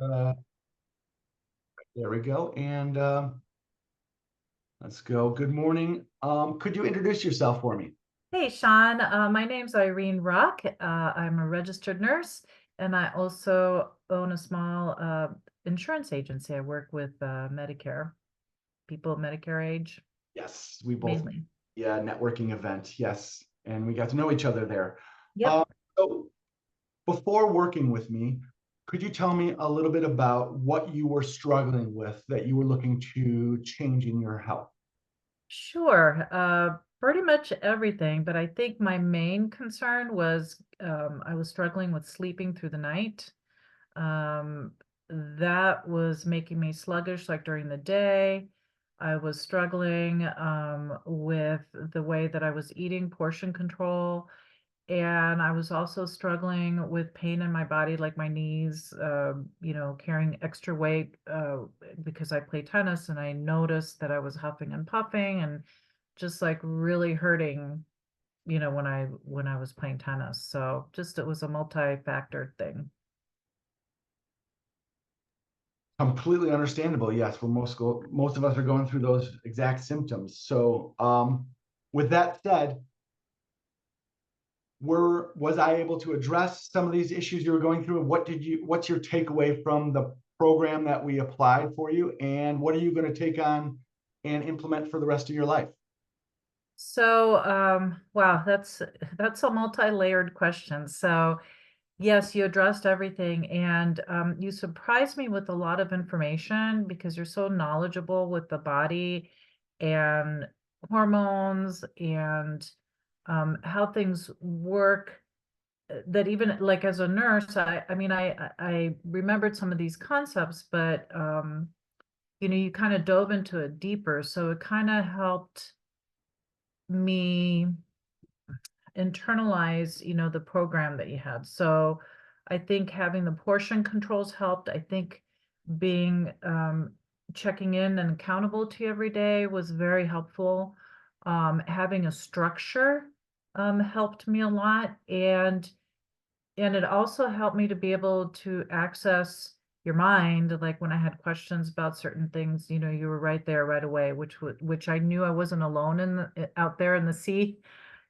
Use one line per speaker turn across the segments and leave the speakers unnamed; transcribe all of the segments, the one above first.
Uh, there we go. And let's go. Good morning. Could you introduce yourself for me?
Hey, Shawn. My name's Irene Rock. I'm a registered nurse, and I also own a small insurance agency. I work with Medicare, people of Medicare age,
Yes, we both,
mainly.
yeah, networking event. Yes. And we got to know each other there.
Yep.
So before working with me, could you tell me a little bit about what you were struggling with that you were looking to change in your health?
Sure. Pretty much everything, but I think my main concern was I was struggling with sleeping through the night. Um, that was making me sluggish, like during the day. I was struggling with the way that I was eating, portion control, and I was also struggling with pain in my body, like my knees, carrying extra weight because I play tennis, and I noticed that I was huffing and puffing and just like really hurting, when I was playing tennis. So just it was a multi-factor thing.
Completely understandable. Yes, most of us are going through those exact symptoms. So, with that said, was I able to address some of these issues you were going through? And what's your takeaway from the program that we applied for you? And what are you going to take on and implement for the rest of your life?
So, wow, that's a multi-layered question. So, yes, you addressed everything, and you surprised me with a lot of information because you're so knowledgeable with the body and hormones and how things work. That even like as a nurse, I mean, I remembered some of these concepts, but you kind of dove into it deeper, so it kind of helped me internalize, the program that you had. So I think having the portion controls helped. I think being checking in and accountable to you every day was very helpful. Having a structure helped me a lot, and it also helped me to be able to access your mind. Like when I had questions about certain things, you were right there right away, which I knew I wasn't alone out there in the sea,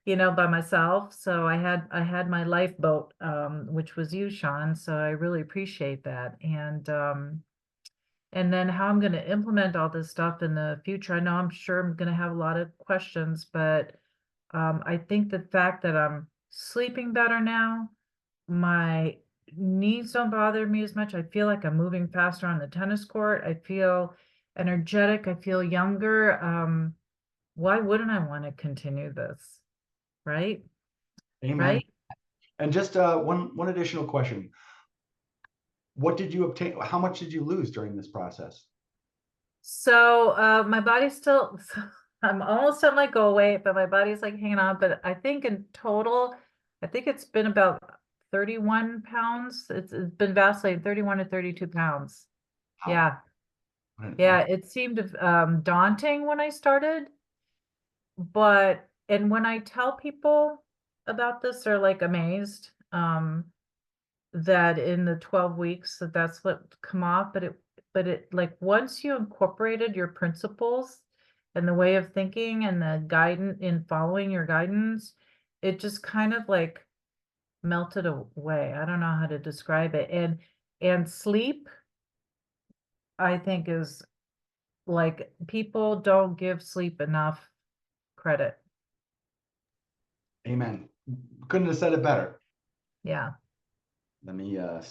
by myself. So I had my lifeboat, which was you, Shawn. So I really appreciate that. And then how I'm going to implement all this stuff in the future. I know I'm sure I'm going to have a lot of questions, but I think the fact that I'm sleeping better now, my knees don't bother me as much. I feel like I'm moving faster on the tennis court. I feel energetic. I feel younger. Why wouldn't I want to continue this? Right?
Amen.
Right?
And just one additional question. What did you obtain? How much did you lose during this process?
So my body's still, I'm almost at my go weight, but my body's like hanging on. But I think in total, I think it's been about 31 pounds. It's been vacillating 31 to 32 pounds.
Wow.
Yeah. Yeah. It seemed daunting when I started, and when I tell people about this, they're like amazed. That in the 12 weeks that's what come off, but it like once you incorporated your principles and the way of thinking and the guidance in following your guidance, it just kind of like melted away. I don't know how to describe it. And sleep, I think, is like people don't give sleep enough credit.
Amen. Couldn't have said it better.
Yeah.
Let me